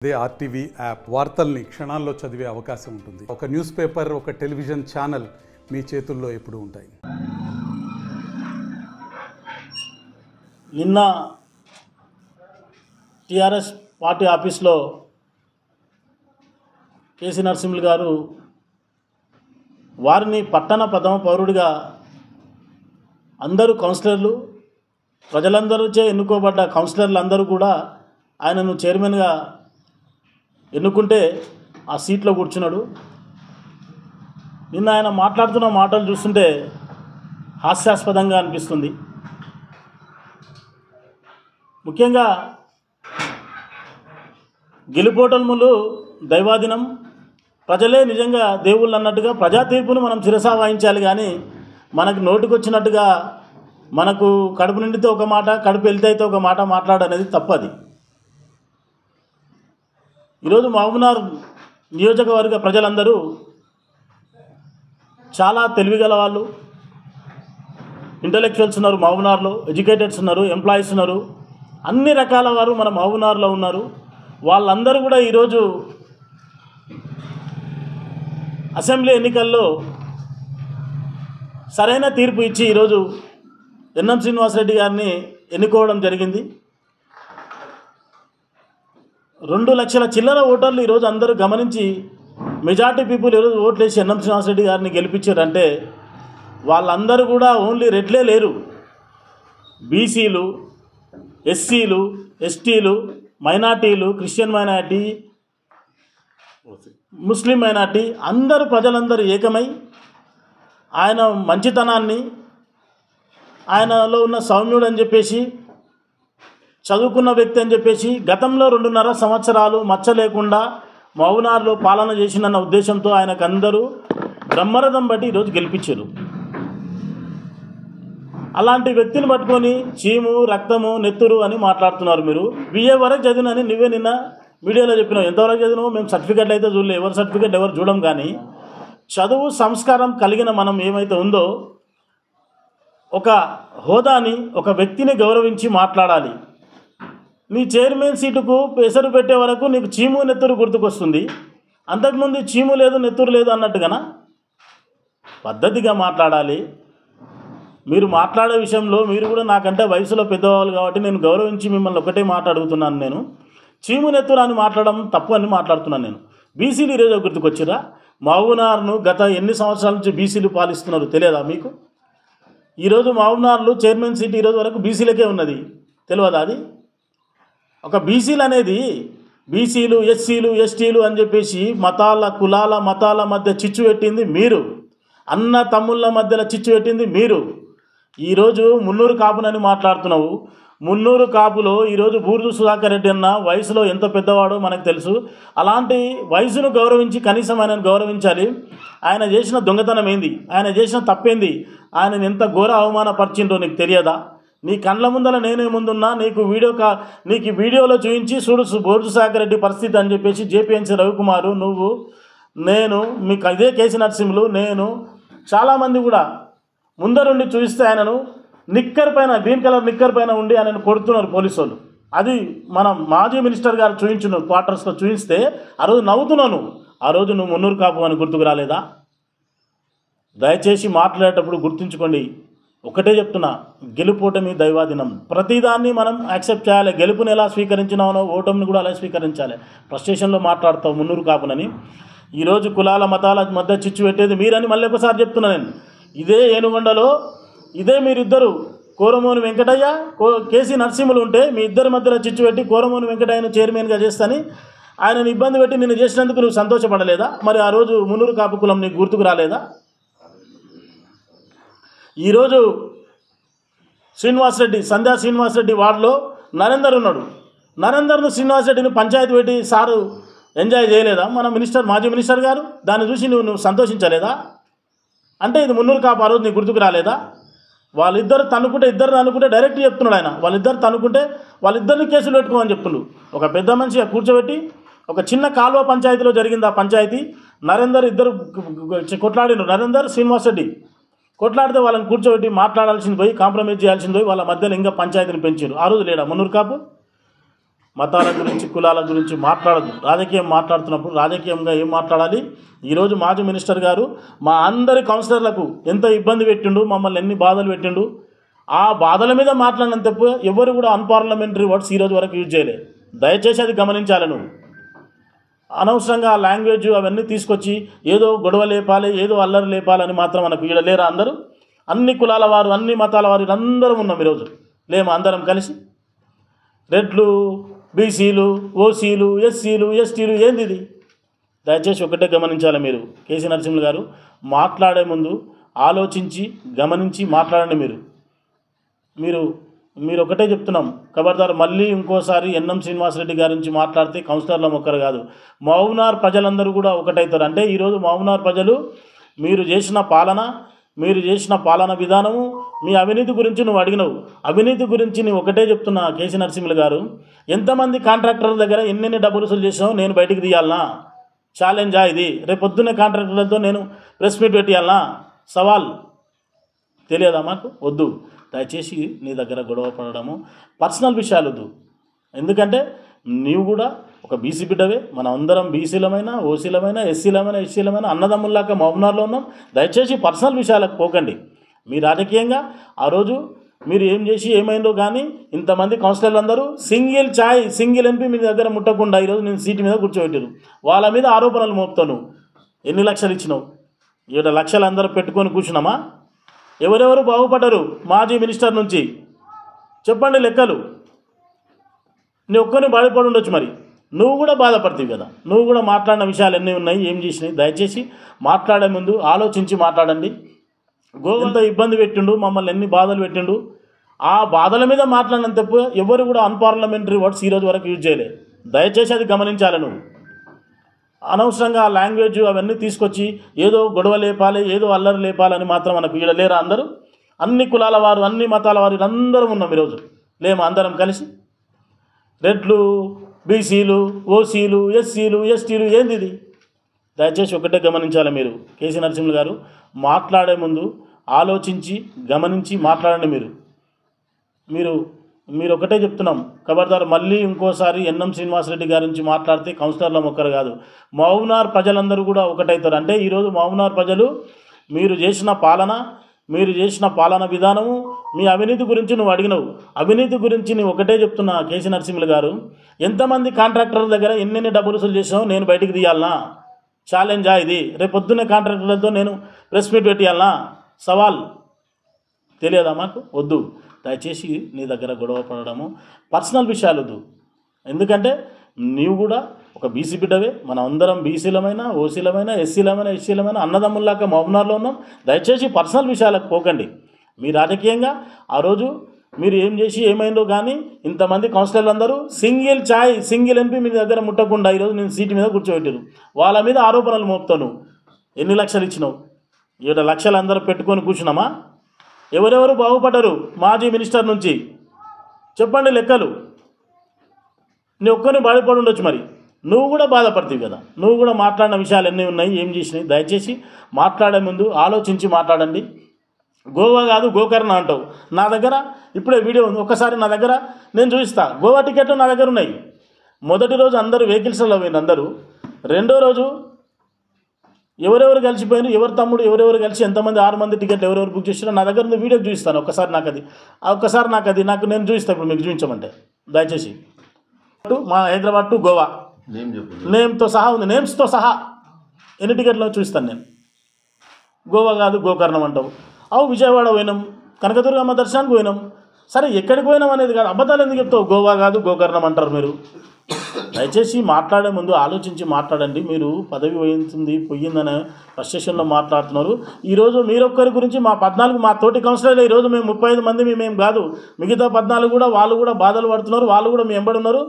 అదే RTV app వార్తల్ని క్షణాల్లో చదివే అవకాశం ఉంటుంది. ఒక న్యూస్ పేపర్, ఒక టెలివిజన్ ఛానల్ మీ చేతుల్లో ఎప్పుడూ ఉంటాయి. నిన్న టీఆర్ఎస్ పార్టీ ఆఫీస్లో కేసీ నరసింహులు గారు వారిని పట్టణ ప్రథమ పౌరుడిగా అందరూ కౌన్సిలర్లు, ప్రజలందరూచే ఎన్నుకోబడ్డ కౌన్సిలర్లు అందరూ కూడా ఆయనను చైర్మన్గా ఎన్నుకుంటే ఆ సీట్లో కూర్చున్నాడు. నిన్న ఆయన మాట్లాడుతున్న మాటలు చూస్తుంటే హాస్యాస్పదంగా అనిపిస్తుంది. ముఖ్యంగా గెలుపోటములు దైవాధీనం, ప్రజలే నిజంగా దేవుళ్ళు అన్నట్టుగా ప్రజా తీర్పును మనం శిరసా వహించాలి. కానీ మనకు నోటికొచ్చినట్టుగా మనకు కడుపు నిండితే ఒక మాట, కడుపు వెళ్తే అయితే ఒక మాట మాట్లాడనేది తప్పది. ఈరోజు మహబూబ్నగర్ నియోజకవర్గ ప్రజలందరూ చాలా తెలివిగల వాళ్ళు, ఇంటలెక్చువల్స్ ఉన్నారు మహబూబ్నగర్లో, ఎడ్యుకేటెడ్స్ ఉన్నారు, ఎంప్లాయీస్ ఉన్నారు, అన్ని రకాల వారు మన మహబూబ్నగర్లో ఉన్నారు. వాళ్ళందరూ కూడా ఈరోజు అసెంబ్లీ ఎన్నికల్లో సరైన తీర్పు ఇచ్చి ఈరోజు ఎన్ఎం శ్రీనివాసరెడ్డి గారిని ఎన్నుకోవడం జరిగింది. 2 లక్షల చిల్లర ఓటర్లు ఈరోజు అందరూ గమనించి మెజార్టీ పీపుల్ ఈరోజు ఓట్లేసి ఎన్ఎం శ్రీనివాసరెడ్డి గారిని గెలిపించారంటే వాళ్ళందరూ కూడా ఓన్లీ రెడ్లే లేరు. బీసీలు, ఎస్సీలు, ఎస్టీలు, మైనార్టీలు, క్రిస్టియన్ మైనార్టీ, ముస్లిం మైనార్టీ అందరూ ప్రజలందరూ ఏకమై ఆయన మంచితనాన్ని, ఆయనలో ఉన్న సౌమ్యుడు అని చెప్పేసి, చదువుకున్న వ్యక్తి అని చెప్పేసి, గతంలో 2.5 సంవత్సరాలు మచ్చ లేకుండా మహబూబ్నగర్లో పాలన చేసిందన్న ఉద్దేశంతో ఆయనకు అందరూ బ్రహ్మరథం బట్టి ఈరోజు గెలిపించారు. అలాంటి వ్యక్తిని పట్టుకొని చీము, రక్తము, నెత్తురు అని మాట్లాడుతున్నారు. మీరు బిఏ వరకు చదివినని నువ్వే నిన్న మీడియాలో చెప్పినావు. ఎంతవరకు చదివినావు? మేము సర్టిఫికెట్లు అయితే చూడలేదు, ఎవరి సర్టిఫికెట్ ఎవరు చూడం. కానీ చదువు సంస్కారం కలిగిన మనం ఏమైతే ఉందో ఒక హోదాని, ఒక వ్యక్తిని గౌరవించి మాట్లాడాలి. నీ చైర్మన్ సీటుకు పెసరు పెట్టే వరకు నీకు చీము నెత్తురు గుర్తుకొస్తుంది. అంతకుముందు చీము లేదు, నెత్తురు లేదు అన్నట్టుగానా? పద్ధతిగా మాట్లాడాలి. మీరు మాట్లాడే విషయంలో మీరు కూడా నాకంటే వయసులో పెద్దవాళ్ళు కాబట్టి నేను గౌరవించి మిమ్మల్ని ఒకటే మాట అడుగుతున్నాను. నేను చీము నెత్తురు అని మాట్లాడడం తప్పు అని మాట్లాడుతున్నాను. నేను బీసీలు ఈరోజు గుర్తుకొచ్చిరా? మహబూబ్నగర్ను గత ఎన్ని సంవత్సరాల నుంచి బీసీలు పాలిస్తున్నారు తెలియదా మీకు? ఈరోజు మహబూబ్నగర్లో చైర్మన్ సీట్ ఈరోజు వరకు బీసీలకే ఉన్నది, తెలియదా? అది ఒక బీసీలు అనేది బీసీలు, ఎస్సీలు, ఎస్టీలు అని చెప్పేసి మతాల, కులాల, మతాల మధ్య చిచ్చు పెట్టింది మీరు. అన్న తమ్ముళ్ళ మధ్యలో చిచ్చు పెట్టింది మీరు. ఈరోజు మున్నూరు కాపునని మాట్లాడుతున్నావు. మున్నూరు కాపులో ఈరోజు బూర్జు సుధాకర్ రెడ్డి అన్న వయసులో ఎంత పెద్దవాడో మనకు తెలుసు. అలాంటి వయసును గౌరవించి కనీసం ఆయనను గౌరవించాలి. ఆయన చేసిన దొంగతనం ఏంది, ఆయన చేసిన తప్పేంది, ఆయనను ఎంత ఘోర అవమానపరిచిందో నీకు తెలియదా? నీ కండ్ల ముందర నేనే ముందున్నా నీకు వీడియోలో చూపించి చూడు బూర్జు సుధాకర్ రెడ్డి పరిస్థితి అని చెప్పేసి జేపీఎన్సీ రవికుమారు, నువ్వు, నేను, మీకు ఇదే కేసీ నరసింహులు, నేను చాలామంది కూడా ముందరుండి చూపిస్తే ఆయనను నిక్కర్ పైన, గ్రీన్ కలర్ నిక్కర్ పైన ఉండి ఆయనను కొడుతున్నారు పోలీసు వాళ్ళు. అది మనం మాజీ మినిస్టర్ గారు చూపించిన క్వార్టర్స్లో చూపిస్తే ఆ రోజు నవ్వుతున్నాను. ఆ రోజు నువ్వు మున్నూరు కాపు అని గుర్తుకు రాలేదా? దయచేసి మాట్లాడేటప్పుడు గుర్తుంచుకోండి. ఒకటే చెప్తున్నా, గెలుపోటమి దైవాధీనం. ప్రతిదాన్ని మనం యాక్సెప్ట్ చేయాలి. గెలుపుని ఎలా స్వీకరించినావో ఓటమిని కూడా అలా స్వీకరించాలి. ఫ్రస్ట్రేషన్లో మాట్లాడతావు మున్నూరు కాపునని. ఈరోజు కులాల, మతాల మధ్య చిచ్చు పెట్టేది మీరని మళ్ళీ ఒకసారి చెప్తున్నా నేను. ఇదే ఏనుగొండలో ఇదే మీరిద్దరు కోరమోని వెంకటయ్య, కేసీ నరసింహులు ఉంటే మీ ఇద్దరి మధ్యలో చిచ్చు పెట్టి కోరమోని వెంకటయ్యను చైర్మన్గా చేస్తాని ఆయనను ఇబ్బంది పెట్టి నిన్ను చేసినందుకు నువ్వు సంతోషపడలేదా? మరి ఆ రోజు మున్నూరు కాపు కులం నీకు గుర్తుకు రాలేదా? ఈరోజు సంధ్యా శ్రీనివాసరెడ్డి వార్డులో నరేందర్ ఉన్నాడు. నరేందర్ను శ్రీనివాసరెడ్డిని పంచాయతీ పెట్టి సారు ఎంజాయ్ చేయలేదా మన మాజీ మినిస్టర్ గారు? దాన్ని చూసి నువ్వు సంతోషించలేదా? అంటే ఇది మున్నూరు కాపు ఆ రోజు నీకు గుర్తుకు రాలేదా? ఇద్దరు తనుకుంటే డైరెక్ట్ చెప్తున్నాడు ఆయన. వాళ్ళిద్దరిని కేసులు పెట్టుకోమని చెప్తుండు. ఒక పెద్ద మనిషి కూర్చోబెట్టి ఒక చిన్న కాలువ పంచాయతీలో జరిగింది ఆ పంచాయతీ. నరేందర్ ఇద్దరు కొట్లాడిన నరేందర్, శ్రీనివాసరెడ్డి కొట్లాడితే వాళ్ళని కూర్చోబెట్టి మాట్లాడాల్సింది పోయి, కాంప్రమైజ్ చేయాల్సింది పోయి వాళ్ళ మధ్యలో ఇంకా పంచాయతీని పెంచారు. ఆ రోజు లేడా మున్నూరు కాపు? మతాల గురించి కులాల గురించి మాట్లాడదు. రాజకీయం మాట్లాడుతున్నప్పుడు రాజకీయంగా ఏం మాట్లాడాలి? ఈరోజు మాజీ మినిస్టర్ గారు మా అందరి కౌన్సిలర్లకు ఎంత ఇబ్బంది పెట్టిండు, మమ్మల్ని ఎన్ని బాధలు పెట్టిండు. ఆ బాధల మీద మాట్లాడినంత తప్ప ఎవరు కూడా అన్పార్లమెంటరీ వర్డ్స్ ఈరోజు వరకు యూజ్ చేయలేదు. దయచేసి అది గమనించాలి. నువ్వు అనవసరంగా ఆ లాంగ్వేజ్ అవన్నీ తీసుకొచ్చి ఏదో గొడవ లేపాలి, ఏదో అల్లరి లేపాలని మాత్రం మనకు ఈడ లేరా? అందరూ అన్ని కులాల వారు, అన్ని మతాల వారు అందరం ఉన్నాం ఈరోజు. లేము అందరం కలిసి? రెడ్లు, బీసీలు, ఓసీలు, ఎస్సీలు, ఎస్టీలు ఏంది ఇది? దయచేసి ఒకటే గమనించాలి. మీరు కేసీ నరసింహులు గారు మాట్లాడే ముందు ఆలోచించి గమనించి మాట్లాడండి. మీరు ఒకటే చెప్తున్నాం, ఖబర్దార్ మళ్ళీ ఇంకోసారి ఎన్ఎం శ్రీనివాసరెడ్డి గారి నుంచి మాట్లాడితే కౌన్సిలర్ల మొక్కరు కాదు, మహబూబ్నగర్ ప్రజలందరూ కూడా ఒకటవుతారు. అంటే ఈరోజు మహబూబ్నగర్ ప్రజలు మీరు చేసిన పాలన విధానము, మీ అవినీతి గురించి నువ్వు అడిగినవు. అవినీతి గురించి నేను ఒకటే చెప్తున్నా కేసీ నరసింహులు గారు, ఎంతమంది కాంట్రాక్టర్ల దగ్గర ఎన్నెన్ని డబ్బులు వసూలు చేసినావు నేను బయటికి తీయాలనా? ఛాలెంజా ఇది? రేపు పొద్దున్నే కాంట్రాక్టర్లతో నేను ప్రెస్ మీట్ పెట్టియాలనా? సవాల్. తెలియదా మాకు? వద్దు. దయచేసి నీ దగ్గర గొడవ పడడము, పర్సనల్ విషయాలు వద్దు. ఎందుకంటే నీవు కూడా ఒక బీసీ బిడ్డవే, మనం అందరం బీసీలమైనా, ఓసీలమైనా, ఎస్సీలమైనా అన్నదమ్ముల్లాగా మహబూబ్నగర్లో ఉన్నాం. దయచేసి పర్సనల్ విషయాలకు పోకండి. మీ రాజకీయంగా ఆ రోజు మీరు ఏం చేసి ఏమైందో కానీ ఇంతమంది కౌన్సిలర్లు అందరూ సింగిల్ ఎంపీ మీ దగ్గర ముట్టకుండా ఈరోజు నేను సీటు మీద కూర్చోబెట్టారు. వాళ్ళ మీద ఆరోపణలు మోపుతాను. ఎన్ని లక్షలు ఇచ్చినావు? 7 లక్షలు అందరూ పెట్టుకొని కూర్చున్నామా? ఎవరెవరు బాగుపడ్డారు మాజీ మినిస్టర్ నుంచి? చెప్పండి లెక్కలు. నీ ఒక్కరిని బాధపడి ఉండొచ్చు, మరి నువ్వు కూడా బాధపడతావు కదా. నువ్వు కూడా మాట్లాడిన విషయాలు ఎన్ని ఉన్నాయి, ఏం చేసినాయి? దయచేసి మాట్లాడే ముందు ఆలోచించి మాట్లాడండి. ఎంత ఇబ్బంది పెట్టిండు, మమ్మల్ని ఎన్ని బాధలు పెట్టిండు. ఆ బాధల మీద మాట్లాడినంత తప్ప ఎవరు కూడా అన్పార్లమెంటరీ వర్డ్స్ ఈరోజు వరకు యూజ్ చేయలేదు. దయచేసి అది గమనించాలి. నువ్వు అనవసరంగా ఆ లాంగ్వేజ్ అవన్నీ తీసుకొచ్చి ఏదో గొడవ లేపాలి, ఏదో అల్లరి లేపాలని మాత్రం మనకు ఈడ లేరా? అందరూ అన్ని కులాల వారు, అన్ని మతాల వారు అందరం ఉన్నాం ఈరోజు. లేము అందరం కలిసి? రెడ్లు, బీసీలు, ఓసీలు, ఎస్సీలు, ఎస్టీలు ఏంది ఇది? దయచేసి ఒకటే గమనించాలి. మీరు కేసీ నరసింహులు గారు మాట్లాడే ముందు ఆలోచించి గమనించి మాట్లాడండి. మీరు ఒకటే చెప్తున్నాం, ఖబర్దార్ మళ్ళీ ఇంకోసారి ఎన్ఎం శ్రీనివాసరెడ్డి గారి నుంచి మాట్లాడితే కౌన్సిలర్ల మొక్కరు కాదు, మహబూబ్నగర్ ప్రజలందరూ కూడా ఒకటవుతారు. అంటే ఈరోజు మహబూబ్నగర్ ప్రజలు మీరు చేసిన పాలన విధానము, మీ అవినీతి గురించి నువ్వు అడిగినవు. అవినీతి గురించి నేను ఒకటే చెప్తున్నా కేసీ నరసింహులు గారు, ఎంతమంది కాంట్రాక్టర్ల దగ్గర ఎన్నెన్ని డబ్బులు వసూలు చేసినావు నేను బయటికి తీయాలనా? ఛాలెంజా ఇది? రేపు పొద్దున్నే కాంట్రాక్టర్లతో నేను ప్రెస్ మీట్ పెట్టియాలనా? సవాల్. తెలియదా మాకు? వద్దు. దయచేసి నీ దగ్గర గొడవ పడడము, పర్సనల్ విషయాలు వద్దు. ఎందుకంటే నీవు కూడా ఒక బీసీ బిడ్డవే, మనం అందరం బీసీలమైనా, ఓసీలమైనా, ఎస్సీలమైనా అన్నదమ్ముల్లాగా మహబూబ్నగర్లో ఉన్నాం. దయచేసి పర్సనల్ విషయాలకు పోకండి. మీ రాజకీయంగా ఆ రోజు మీరు ఏం చేసి ఏమైందో కానీ ఇంతమంది కౌన్సిలర్లు అందరూ సింగిల్ ఎంపీ మీ దగ్గర ముట్టకుండా ఈరోజు నేను సీటు మీద కూర్చోబెట్టారు. వాళ్ళ మీద ఆరోపణలు మోపుతాను. ఎన్ని లక్షలు ఇచ్చినావు? 7 లక్షలు అందరూ పెట్టుకొని కూర్చున్నామా? ఎవరెవరు బాగుపడ్డారు మాజీ మినిస్టర్ నుంచి? చెప్పండి లెక్కలు. నీ ఒక్కరిని బాధపడి ఉండొచ్చు, మరి నువ్వు కూడా బాధపడతావు కదా. నువ్వు కూడా మాట్లాడిన విషయాలు ఎన్ని ఉన్నాయి, ఏం చేసినాయి? దయచేసి మాట్లాడే ముందు ఆలోచించి మాట్లాడండి. గోవా కాదు గోకర్ణ అంటావు. నా దగ్గర ఇప్పుడే వీడియో ఉంది, ఒక్కసారి నా దగ్గర నేను చూపిస్తా. గోవా టికెట్లు నా దగ్గర ఉన్నాయి. మొదటి రోజు అందరూ వెహికల్స్లో పోయింది అందరూ. రెండో రోజు ఎవరెవరు కలిసిపోయినారు, ఎవరు తమ్ముడు ఎవరెవరు కలిసి ఎంతమంది 6 మంది టికెట్లు ఎవరెవరు బుక్ చేసినా నా దగ్గర వీడియో చూపిస్తాను. ఒక్కసారి నాకు నేను చూపిస్తాను. ఇప్పుడు మీకు చూపించమంటే దయచేసి మా హైదరాబాద్ టు గోవా నేమ్తో సహా ఉంది. నేమ్స్తో సహా ఎన్ని టికెట్లో చూపిస్తాను నేను. గోవా కాదు గోకర్ణం అంటావు. విజయవాడ పోయినాం, కనకదుర్గమ్మ దర్శనానికి పోయినాం. సరే ఎక్కడికి పోయినాం అనేది కాదు, అబద్ధాలు ఎందుకు చెప్తావు? గోవా కాదు గోకర్ణం అంటారు మీరు. దయచేసి మాట్లాడే ముందు ఆలోచించి మాట్లాడండి. మీరు పదవి పోయిందనే ఫ్రస్ట్రేషన్లో మాట్లాడుతున్నారు. ఈరోజు మీరొక్కరి గురించి మా 14 మా తోటి కౌన్సిలర్లు ఈరోజు మేము 35 మంది మేము కాదు, మిగతా 14 కూడా వాళ్ళు కూడా బాధలు పడుతున్నారు. వాళ్ళు కూడా మీ వెంబడి ఉన్నారు.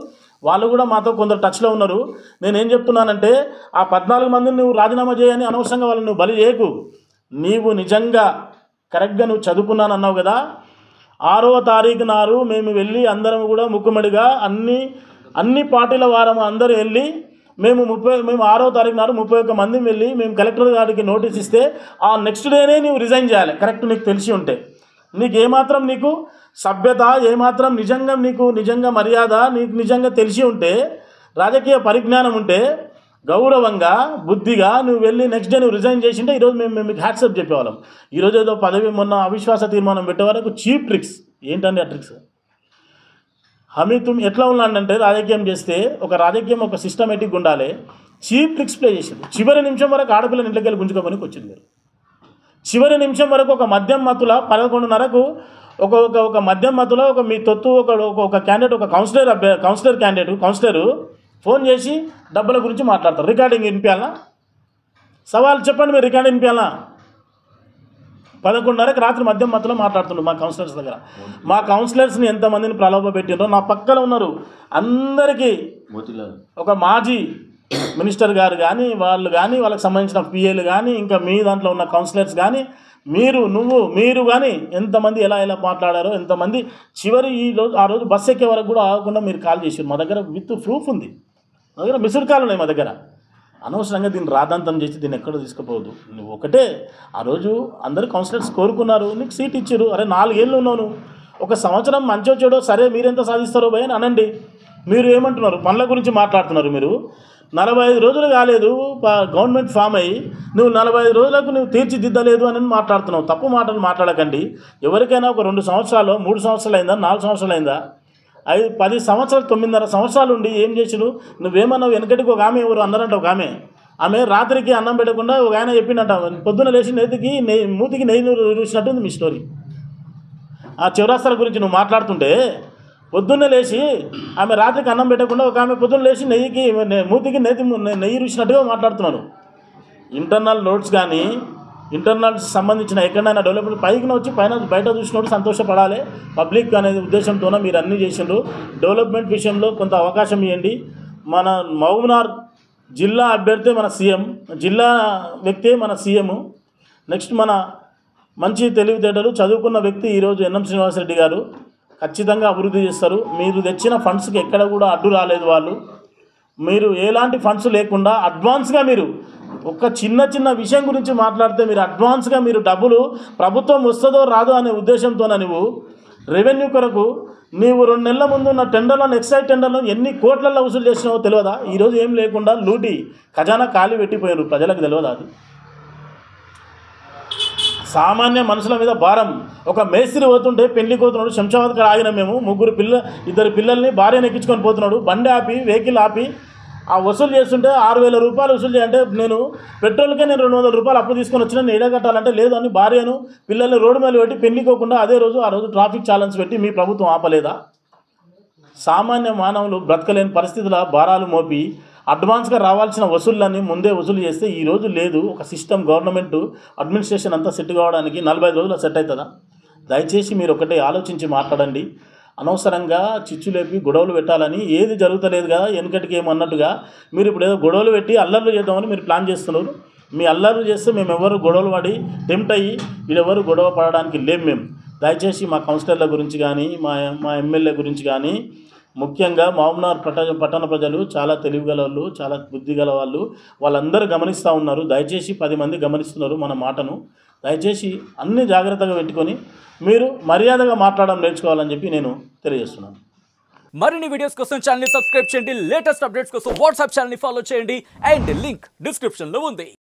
వాళ్ళు కూడా మాతో కొందరు టచ్లో ఉన్నారు. నేనేం చెప్తున్నానంటే ఆ 14 మందిని నువ్వు రాజీనామా చేయని అనవసరంగా వాళ్ళని నువ్వు బలి చేయకు. నీవు నిజంగా కరెక్ట్గా నువ్వు చదువుకున్నాను అన్నావు కదా. 6వ తారీఖు నాడు మేము వెళ్ళి అందరం కూడా ముక్కుమడిగా అన్ని పార్టీల వారం అందరూ వెళ్ళి మేము 6వ తారీఖు నాడు 31 మంది వెళ్ళి మేము కలెక్టర్ గారికి నోటీస్ ఇస్తే ఆ నెక్స్ట్ డేనే నువ్వు రిజైన్ చేయాలి. కరెక్ట్ నీకు తెలిసి ఉంటే నీకు ఏమాత్రం నీకు సభ్యత, ఏమాత్రం నిజంగా మర్యాద, నీకు నిజంగా తెలిసి ఉంటే, రాజకీయ పరిజ్ఞానం ఉంటే, గౌరవంగా బుద్ధిగా నువ్వు వెళ్ళి నెక్స్ట్ డే నువ్వు రిజైన్ చేసింటే ఈరోజు మేము మీకు హ్యాట్సప్ చెప్పేవాళ్ళం. ఈరోజు ఏదో పదవి మొన్న అవిశ్వాస తీర్మానం పెట్టే వరకు చీప్ ట్రిక్స్. ఏంటండి ఆ ట్రిక్స్? ఎట్లా ఉన్నాడంటే రాజకీయం చేస్తే ఒక సిస్టమేటిక్ ఉండాలి. చీప్ ట్రిక్స్ ప్లే చేసింది. చివరి నిమిషం వరకు ఆడపిల్లని ఇంట్లోకి వెళ్ళి గుంజుకోమనికి వచ్చింది మీరు. చివరి నిమిషం వరకు ఒక మద్యం మత్తుల 11:30కు ఒక మద్యం మత్తులో మీ తొత్తు ఒక క్యాండిడేట్, ఒక కౌన్సిలర్ ఫోన్ చేసి డబ్బుల గురించి మాట్లాడతారు. రికార్డింగ్ వినిపించాలా? సవాల్ చెప్పండి, మీరు రికార్డింగ్ వినిపించాలా? 11:30కి రాత్రి మద్యం మత్తులో మాట్లాడుతుండ్రు మా కౌన్సిలర్స్ దగ్గర. మా కౌన్సిలర్స్ని ఎంతమందిని ప్రలోభ పెట్టిండ్రో నా పక్కన ఉన్నారు. అందరికీ ఒక మాజీ మినిస్టర్ గారు కానీ వాళ్ళకి సంబంధించిన పిఏలు కానీ, ఇంకా మీ దాంట్లో ఉన్న కౌన్సిలర్స్ కానీ, మీరు కానీ ఎంతమంది ఎలా మాట్లాడారో, ఎంతమంది చివరి ఆ రోజు బస్సు ఎక్కే వరకు కూడా ఆగకుండా మీరు కాల్ చేసారు. మా దగ్గర విత్ ప్రూఫ్ ఉంది. మా దగ్గర మిస్డ్ కాల్ ఉన్నాయి మా దగ్గర. అనవసరంగా దీన్ని రాద్ధాంతం చేసి దీన్ని ఎక్కడో తీసుకుపోవద్దు. నువ్వు ఒకటే ఆ రోజు అందరు కౌన్సిలర్స్ కోరుకున్నారు, నీకు సీట్ ఇచ్చారు. అరే 4 ఏళ్ళు ఉన్నావు నువ్వు, 1 సంవత్సరం మంచో చెడో సరే మీరెంత సాధిస్తారో భయ అని అనండి. మీరు ఏమంటున్నారు? పనుల గురించి మాట్లాడుతున్నారు. మీరు 45 రోజులు కాలేదు గవర్నమెంట్ ఫామ్ అయ్యి నువ్వు 45 రోజులకు నువ్వు తీర్చిదిద్దలేదు అని మాట్లాడుతున్నావు. తప్పు మాటలు మాట్లాడకండి. ఎవరికైనా ఒక 2 సంవత్సరాలు, 3 సంవత్సరాలు అయిందా, 4 సంవత్సరాలు అయిందా, 10 సంవత్సరాలు, 9.5 సంవత్సరాలు ఉండి ఏం చేసిను? నువ్వేమన్నావు? వెనకటికి ఒక ఆమె ఎవరు అన్నారంట. ఒక ఆమె రాత్రికి అన్నం పెట్టకుండా ఒక ఆయన చెప్పిండట, పొద్దున్న లేచి మూతికి నెయ్యి చూసినట్టుంది మీ స్టోరీ. ఆ చివరాస్తల గురించి నువ్వు మాట్లాడుతుంటే పొద్దున్నే లేచి ఆమె రాత్రికి అన్నం పెట్టకుండా ఒక ఆమె పొద్దున్న లేచి మూతికి నెయ్యి రుచినట్టుగా మాట్లాడుతున్నాను. ఇంటర్నల్ నోట్స్ కానీ, ఇంటర్నల్స్ సంబంధించిన ఎక్కడైనా డెవలప్మెంట్ పైకి వచ్చి బయట చూసినప్పుడు సంతోషపడాలి పబ్లిక్ అనే ఉద్దేశంతోనే మీరు అన్నీ చేసిండ్రు. డెవలప్మెంట్ విషయంలో కొంత అవకాశం ఇవ్వండి. మన మహబూబ్నగర్ జిల్లా అభ్యర్థి మన సీఎం, జిల్లా వ్యక్తే మన సీఎం. నెక్స్ట్ మన మంచి తెలివితేటలు చదువుకున్న వ్యక్తి ఈరోజు ఎన్ఎం శ్రీనివాసరెడ్డి గారు ఖచ్చితంగా అభివృద్ధి చేస్తారు. మీరు తెచ్చిన ఫండ్స్కి ఎక్కడ కూడా అడ్డు రాలేదు. మీరు ఎలాంటి ఫండ్స్ లేకుండా అడ్వాన్స్గా మీరు ఒక చిన్న విషయం గురించి మాట్లాడితే మీరు అడ్వాన్స్గా మీరు డబ్బులు ప్రభుత్వం వస్తుందో రాదో అనే ఉద్దేశంతోనే నువ్వు రెవెన్యూ కొరకు నీవు 2 నెలల ముందు ఉన్న టెండర్లను, ఎక్సైజ్ టెండర్లను ఎన్ని కోట్లలో వసూలు చేసినావో తెలియదా? ఈరోజు ఏం లేకుండా లూటి ఖజానా ఖాళీ పెట్టిపోయారు. ప్రజలకు తెలియదా? అది సామాన్య మనుషుల మీద భారం. ఒక మేస్త్రి పోతుంటే పెళ్లి పోతున్నాడు, శంషాబాద్ కాడ ఆగిన మేము 2 పిల్లల్ని భార్యను ఎక్కించుకొని పోతున్నాడు. బండి ఆపి, వెహికల్ ఆపి ఆ వసూలు చేస్తుంటే 6,000 రూపాయలు వసూలు చేయాలంటే నేను పెట్రోల్కే 200 రూపాయలు అప్పు తీసుకొని వచ్చిన నేను కట్టాలంటే లేదు అని భార్యను పిల్లల్ని రోడ్డు మీద పెట్టి పెళ్లికోకుండా ఆ రోజు ట్రాఫిక్ ఛాలెంజ్ పెట్టి మీ ప్రభుత్వం ఆపలేదా? సామాన్య మానవులు బ్రతకలేని పరిస్థితుల భారాలు మోపి అడ్వాన్స్గా రావాల్సిన వసూళ్ళని ముందే వసూలు చేస్తే ఈరోజు లేదు. ఒక సిస్టమ్, గవర్నమెంట్ అడ్మినిస్ట్రేషన్ అంతా సెట్ కావడానికి 45 రోజులు సెట్ అవుతుందా? దయచేసి మీరు ఒకటే ఆలోచించి మాట్లాడండి. అనవసరంగా చిచ్చు లేపి గొడవలు పెట్టాలని ఏది జరుగుతలేదు కదా, వెనకటికి ఏమన్నట్టుగా మీరు ఇప్పుడు ఏదో గొడవలు పెట్టి అల్లర్లు చేద్దామని మీరు ప్లాన్ చేస్తున్నారు. మీ అల్లర్లు చేస్తే మేము ఎవరు గొడవలు పడి టెంప్ట్ అయ్యి వీడెవరు గొడవ పడడానికి లేము. మేము దయచేసి మా కౌన్సిలర్ల గురించి కానీ, మా ఎమ్మెల్యే గురించి కానీ, ముఖ్యంగా మహబూబ్నగర్ పట్టణ ప్రజలు చాలా తెలివిగల వాళ్ళు, చాలా బుద్ధి గల వాళ్ళందరూ గమనిస్తూ ఉన్నారు. దయచేసి 10 మంది గమనిస్తున్నారు మన మాటను. దయచేసి అన్ని జాగ్రత్తగా పెట్టుకొని మీరు మర్యాదగా మాట్లాడడం నేర్చుకోవాలని చెప్పి నేను తెలియజేస్తున్నాను. మరిన్ని వీడియోస్ కోసం ఛానల్ ని సబ్స్క్రైబ్ చేయండి. లేటెస్ట్ అప్డేట్స్ కోసం వాట్సాప్ ఛానల్ ని ఫాలో చేయండి. అండ్ లింక్ డిస్క్రిప్షన్ లో ఉంది.